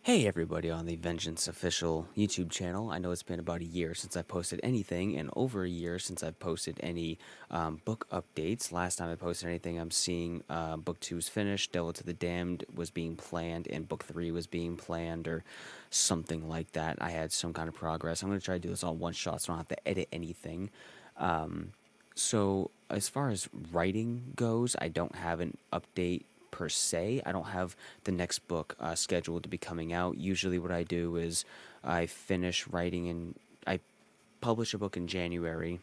Hey everybody on the Vengeance Official YouTube channel. I know it's been about a year since I've posted anything, and over a year since I've posted any book updates. Last time I posted anything, I'm seeing Book 2 is finished, Devil to the Damned was being planned, and Book 3 was being planned, or something like that. I had some kind of progress. I'm going to try to do this all one shot so I don't have to edit anything. So, as far as writing goes, I don't have an update per se. I don't have the next book scheduled to be coming out. Usually, what I do is I finish writing and I publish a book in January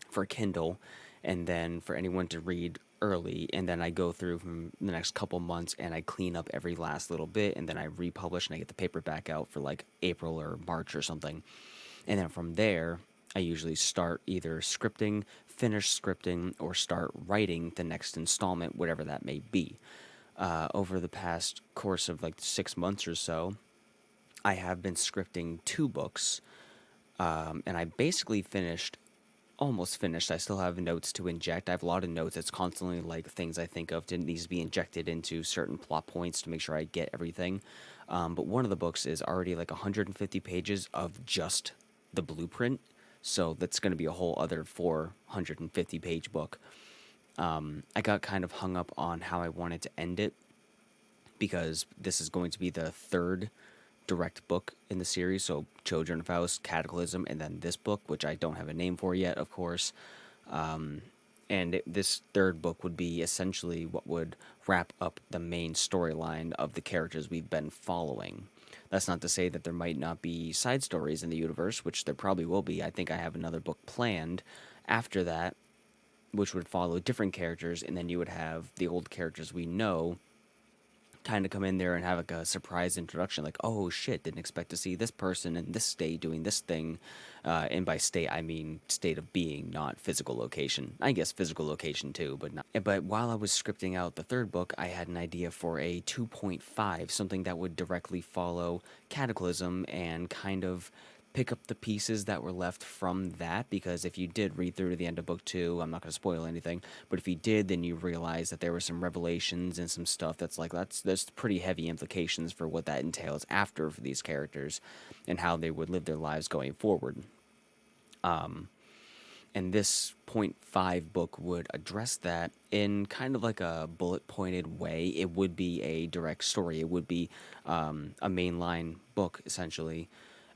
for Kindle, and then for anyone to read early, and then I go through from the next couple months and I clean up every last little bit, and then I republish and I get the paperback out for like April or March or something. And then from there, I usually start either scripting, finish scripting, or start writing the next installment, whatever that may be. Over the past course of like 6 months or so, I have been scripting two books, and I basically finished, almost finished. I still have notes to inject. I have a lot of notes. It's constantly like things I think of that needs to be injected into certain plot points to make sure I get everything. But one of the books is already like 150 pages of just the blueprint. So that's going to be a whole other 450-page book. I got kind of hung up on how I wanted to end it because this is going to be the third direct book in the series. So Children of Faust, Cataclysm, and then this book, which I don't have a name for yet, of course. This third book would be essentially what would wrap up the main storyline of the characters we've been following. That's not to say that there might not be side stories in the universe, which there probably will be. I think I have another book planned after that, which would follow different characters, and then you would have the old characters we know kind of come in there and have like a surprise introduction, like, oh shit, didn't expect to see this person in this state doing this thing. And by state, I mean state of being, not physical location. I guess physical location too, but not. But while I was scripting out the third book, I had an idea for a 2.5, something that would directly follow Cataclysm and kind of pick up the pieces that were left from that, because if you did read through to the end of book 2, I'm not going to spoil anything, but if you did, then you realize that there were some revelations and some stuff that's like, there's pretty heavy implications for what that entails after for these characters and how they would live their lives going forward. And this point 5 book would address that in kind of like a bullet pointed way. It would be a direct story. It would be a mainline book essentially,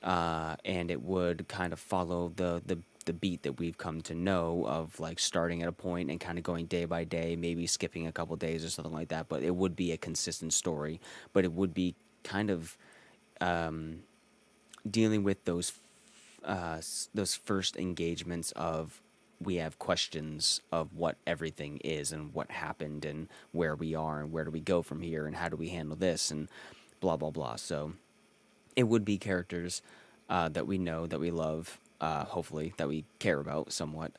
and it would kind of follow the beat that we've come to know of, like starting at a point and kind of going day by day, maybe skipping a couple days or something like that. But it would be a consistent story. But it would be kind of dealing with those first engagements of, we have questions of what everything is and what happened and where we are and where do we go from here and how do we handle this and blah blah blah. So it would be characters that we know, that we love, hopefully that we care about somewhat.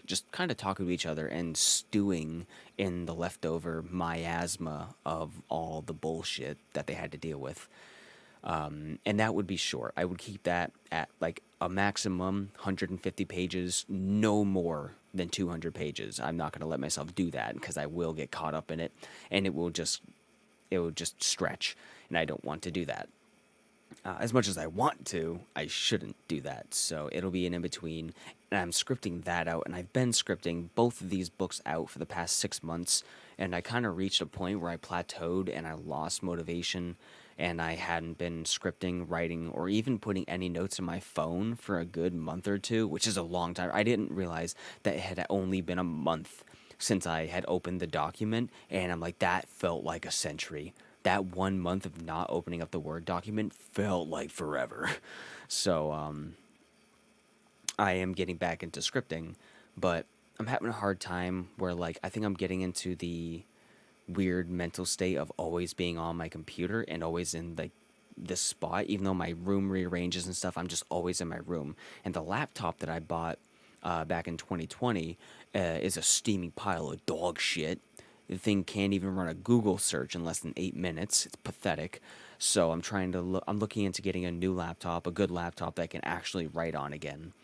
Just kind of talking to each other and stewing in the leftover miasma of all the bullshit that they had to deal with. And that would be short. I would keep that at like a maximum 150 pages, no more than 200 pages. I'm not going to let myself do that because I will get caught up in it, and it will just stretch, and I don't want to do that. As much as I want to, I shouldn't do that. So it'll be an in between, and I'm scripting that out. And I've been scripting both of these books out for the past 6 months, and I kind of reached a point where I plateaued and I lost motivation, and I hadn't been scripting, writing, or even putting any notes in my phone for a good month or two, which is a long time. I didn't realize that it had only been a month since I had opened the document, and I'm like, that felt like a century. That 1 month of not opening up the Word document felt like forever. So, I am getting back into scripting, but I'm having a hard time where, like, I think I'm getting into the weird mental state of always being on my computer and always in, like, this spot. Even though my room rearranges and stuff, I'm just always in my room. And the laptop that I bought back in 2020 is a steaming pile of dog shit. The thing can't even run a Google search in less than 8 minutes. It's pathetic. So I'm trying to I'm looking into getting a new laptop, a good laptop that I can actually write on again.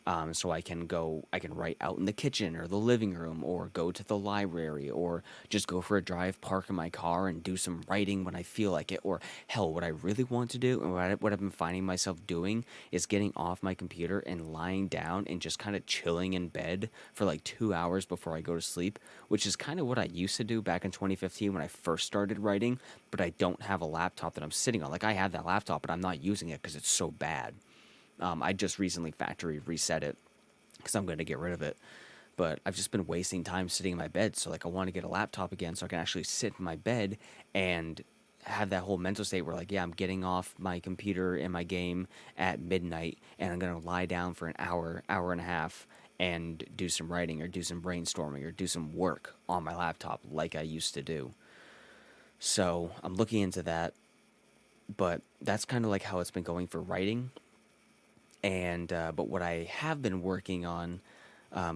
So I can write out in the kitchen or the living room, or go to the library, or just go for a drive, park in my car, and do some writing when I feel like it. Or hell, what I really want to do, and what I've been finding myself doing, is getting off my computer and lying down and just kind of chilling in bed for like 2 hours before I go to sleep, which is kind of what I used to do back in 2015 when I first started writing. But I don't have a laptop that I'm sitting on. Like, I have that laptop, but I'm not using it because it's so bad. I just recently factory reset it because I'm going to get rid of it. But I've just been wasting time sitting in my bed. So, like, I want to get a laptop again so I can actually sit in my bed and have that whole mental state where, like, yeah, I'm getting off my computer and my game at midnight, and I'm going to lie down for an hour, hour and a half, and do some writing or do some brainstorming or do some work on my laptop like I used to do. So I'm looking into that, but that's kind of like how it's been going for writing. And but what I have been working on,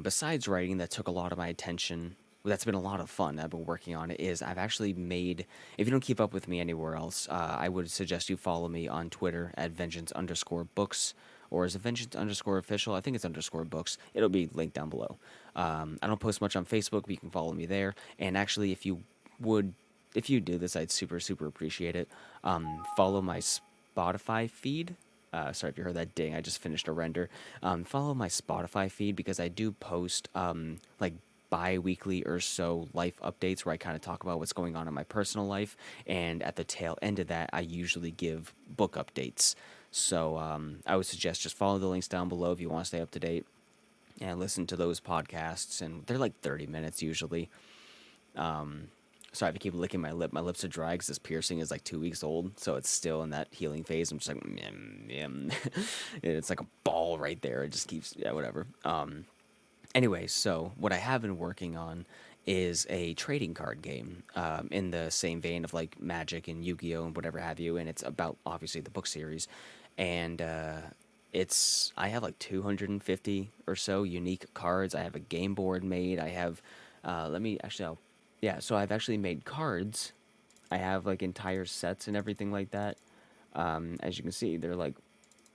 besides writing, that took a lot of my attention. That's been a lot of fun. I've been working on it. Is I've actually made. If you don't keep up with me anywhere else, I would suggest you follow me on Twitter at vengeance_books, or is it vengeance_official? I think it's underscore books. It'll be linked down below. I don't post much on Facebook, but you can follow me there. And actually, would, if you do this, I'd super appreciate it. Follow my Spotify feed. Sorry if you heard that ding. I just finished a render. Follow my Spotify feed because I do post like bi-weekly or so life updates where I kind of talk about what's going on in my personal life, and at the tail end of that, I usually give book updates. So I would suggest just follow the links down below if you want to stay up to date and listen to those podcasts, and they're like 30 minutes usually. Sorry if I keep licking my lip. My lips are dry because this piercing is like 2 weeks old, so it's still in that healing phase. I'm just like, it's like a ball right there. It just keeps, yeah, whatever. Anyway, so what I have been working on is a trading card game, in the same vein of like Magic and Yu-Gi-Oh and whatever have you, and it's about obviously the book series, and I have like 250 or so unique cards. I have a game board made. I have, let me actually, yeah, so I've actually made cards. I have like entire sets and everything like that. As you can see, they're like,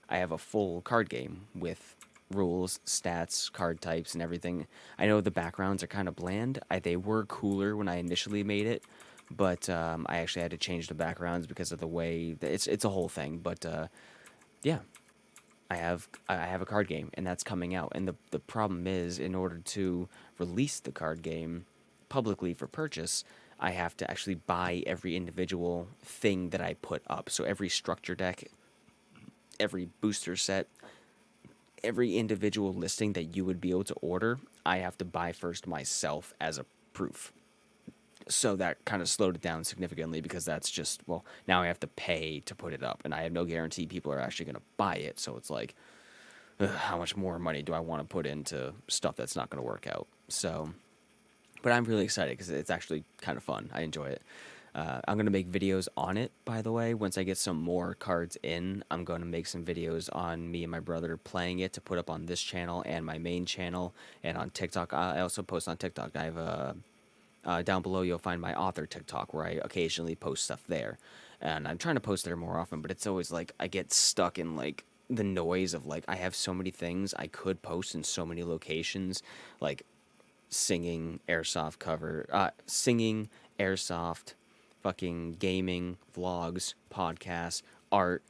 I have a full card game with rules, stats, card types, and everything. I know the backgrounds are kind of bland. They were cooler when I initially made it, but I actually had to change the backgrounds because of the way that it's a whole thing. But yeah, I have a card game, and that's coming out. And the problem is, in order to release the card game publicly for purchase, I have to actually buy every individual thing that I put up. So every structure deck, every booster set, every individual listing that you would be able to order, I have to buy first myself as a proof. So that kind of slowed it down significantly because that's just, well, now I have to pay to put it up, and I have no guarantee people are actually going to buy it. So it's like, ugh, how much more money do I want to put into stuff that's not going to work out? So, but I'm really excited because it's actually kind of fun. I enjoy it. I'm going to make videos on it, by the way. Once I get some more cards in, I'm going to make some videos on me and my brother playing it to put up on this channel and my main channel, and on TikTok. I also post on TikTok. I have a down below, you'll find my author TikTok where I occasionally post stuff there. And I'm trying to post there more often, but it's always like I get stuck in like the noise of like I have so many things I could post in so many locations, like singing, airsoft, fucking gaming, vlogs, podcasts, art,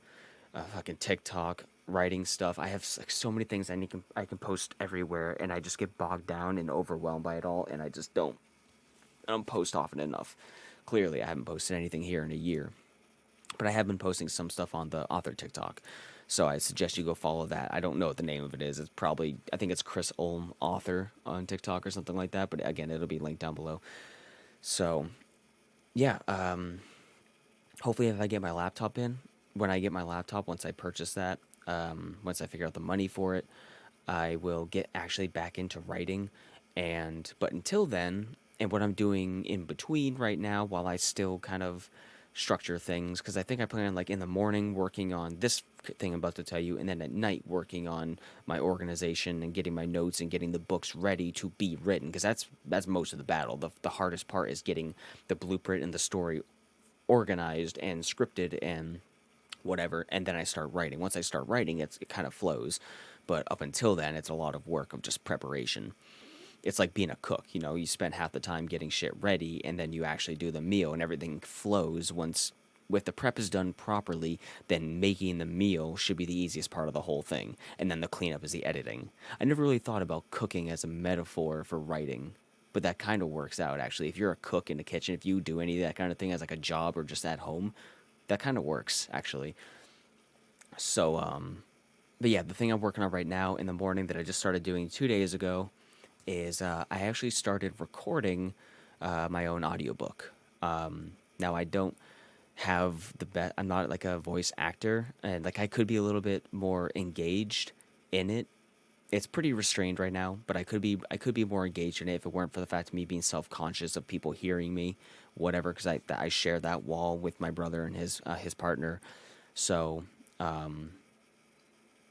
fucking TikTok, writing stuff. I have like so many things I can post everywhere, and I just get bogged down and overwhelmed by it all, and I don't post often enough. Clearly, I haven't posted anything here in a year, but I have been posting some stuff on the author TikTok. So I suggest you go follow that. I don't know what the name of it is. It's probably, I think it's Chris Ulm Author on TikTok or something like that. But again, it'll be linked down below. So yeah, hopefully if I get my laptop in, when I get my laptop, once I purchase that, once I figure out the money for it, I will get actually back into writing. But until then, and what I'm doing in between right now, while I still kind of structure things, because I think I plan on like in the morning working on this thing I'm about to tell you, and then at night working on my organization and getting my notes and getting the books ready to be written, because that's most of the battle. The hardest part is getting the blueprint and the story organized and scripted and whatever, and then I start writing. Once I start writing, it kind of flows. But up until then, it's a lot of work of just preparation. It's like being a cook. You spend half the time getting shit ready, and then you actually do the meal, and everything flows once. If the prep is done properly, then making the meal should be the easiest part of the whole thing, and then the cleanup is the editing. I never really thought about cooking as a metaphor for writing, but that kind of works out actually. If you're a cook in the kitchen, if you do any of that kind of thing as like a job or just at home, that kind of works actually. So, but yeah, the thing I'm working on right now in the morning that I just started doing 2 days ago is I actually started recording my own audiobook. Now I don't have the best. I'm not like a voice actor, and like I could be a little bit more engaged in it. It's pretty restrained right now, but I could be more engaged in it if it weren't for the fact of me being self conscious of people hearing me, whatever. Because I share that wall with my brother and his partner, so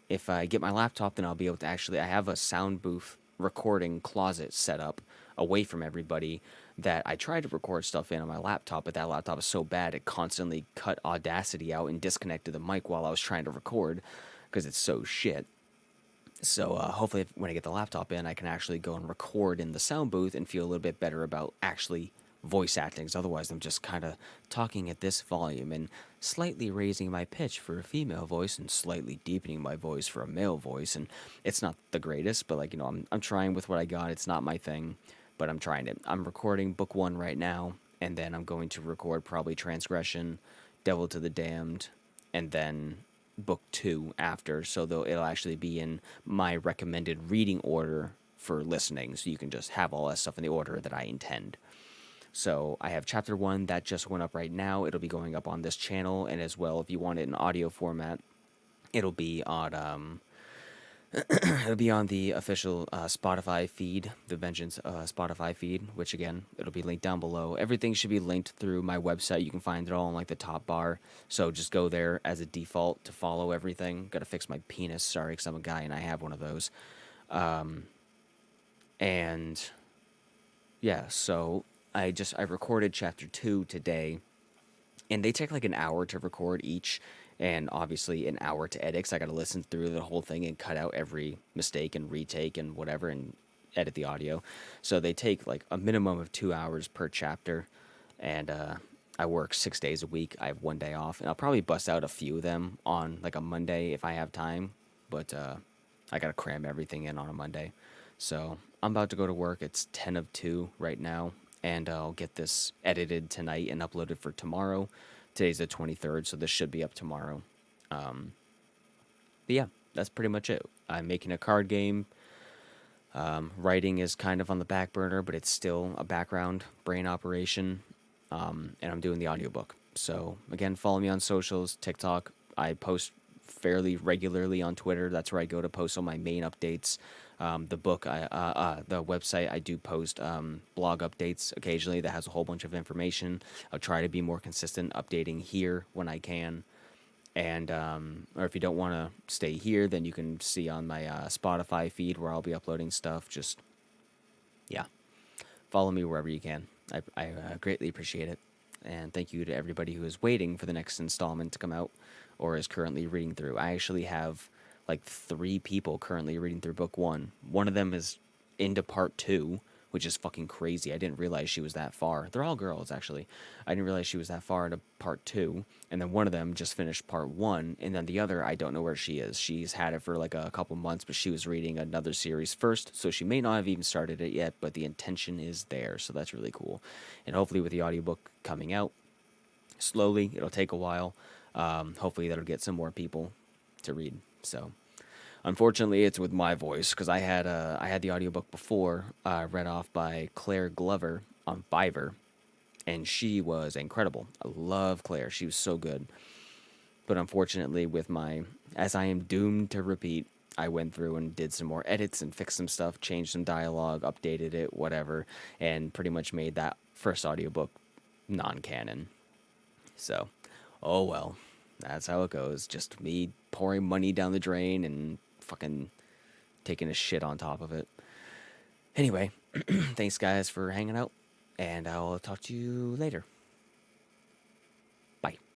if I get my laptop, then I'll be able to actually. I have a sound booth recording closet set up away from everybody that I tried to record stuff in on my laptop, but that laptop is so bad it constantly cut Audacity out and disconnected the mic while I was trying to record because it's so shit. So hopefully, when I get the laptop in, I can actually go and record in the sound booth and feel a little bit better about actually voice acting. 'Cause otherwise, I'm just kind of talking at this volume and slightly raising my pitch for a female voice and slightly deepening my voice for a male voice. And it's not the greatest, but like I'm trying with what I got. It's not my thing, but I'm trying it. I'm recording book one right now, and then I'm going to record probably Transgression, Devil to the Damned, and then book two after, so it'll actually be in my recommended reading order for listening, so you can just have all that stuff in the order that I intend. So I have chapter one that just went up right now. It'll be going up on this channel, and as well, if you want it in audio format, it'll be on it'll be on the official Spotify feed, the Vengeance Spotify feed, which again, it'll be linked down below. Everything should be linked through my website. You can find it all in like the top bar. So just go there as a default to follow everything. Gotta fix my penis, sorry, because I'm a guy and I have one of those. And yeah, so I recorded chapter two today, and they take like an hour to record each, and obviously an hour to edit. 'Cause I got to listen through the whole thing and cut out every mistake and retake and whatever and edit the audio. So they take like a minimum of 2 hours per chapter, and I work 6 days a week. I have one day off, and I'll probably bust out a few of them on like a Monday if I have time. But I gotta cram everything in on a Monday. So I'm about to go to work. It's 10 of 2 right now, and I'll get this edited tonight and uploaded for tomorrow. Today's the 23rd, so this should be up tomorrow. But yeah, that's pretty much it. I'm making a card game. Writing is kind of on the back burner, but it's still a background brain operation. And I'm doing the audiobook. So again, follow me on socials, TikTok. I post fairly regularly on Twitter. That's where I go to post all my main updates. The website, I do post blog updates occasionally that has a whole bunch of information. I'll try to be more consistent updating here when I can. And or if you don't want to stay here, then you can see on my Spotify feed where I'll be uploading stuff. Just yeah, follow me wherever you can. I greatly appreciate it. And thank you to everybody who is waiting for the next installment to come out or is currently reading through. I actually have like 3 people currently reading through book one. One of them is into part two, which is fucking crazy. I didn't realize she was that far. They're all girls, actually. I didn't realize she was that far into part two. And then one of them just finished part one. And then the other, I don't know where she is. She's had it for like a couple months, but she was reading another series first. So she may not have even started it yet, but the intention is there. So that's really cool. And hopefully with the audiobook coming out slowly, it'll take a while. Hopefully that'll get some more people to read. So unfortunately, it's with my voice because I had the audiobook before read off by Claire Glover on Fiverr, and she was incredible. I love Claire; she was so good. But unfortunately, as I am doomed to repeat, I went through and did some more edits and fixed some stuff, changed some dialogue, updated it, whatever, and pretty much made that first audiobook non-canon. So, oh well, that's how it goes. Just me pouring money down the drain and fucking taking a shit on top of it. Anyway, thanks guys for hanging out, and I'll talk to you later. Bye.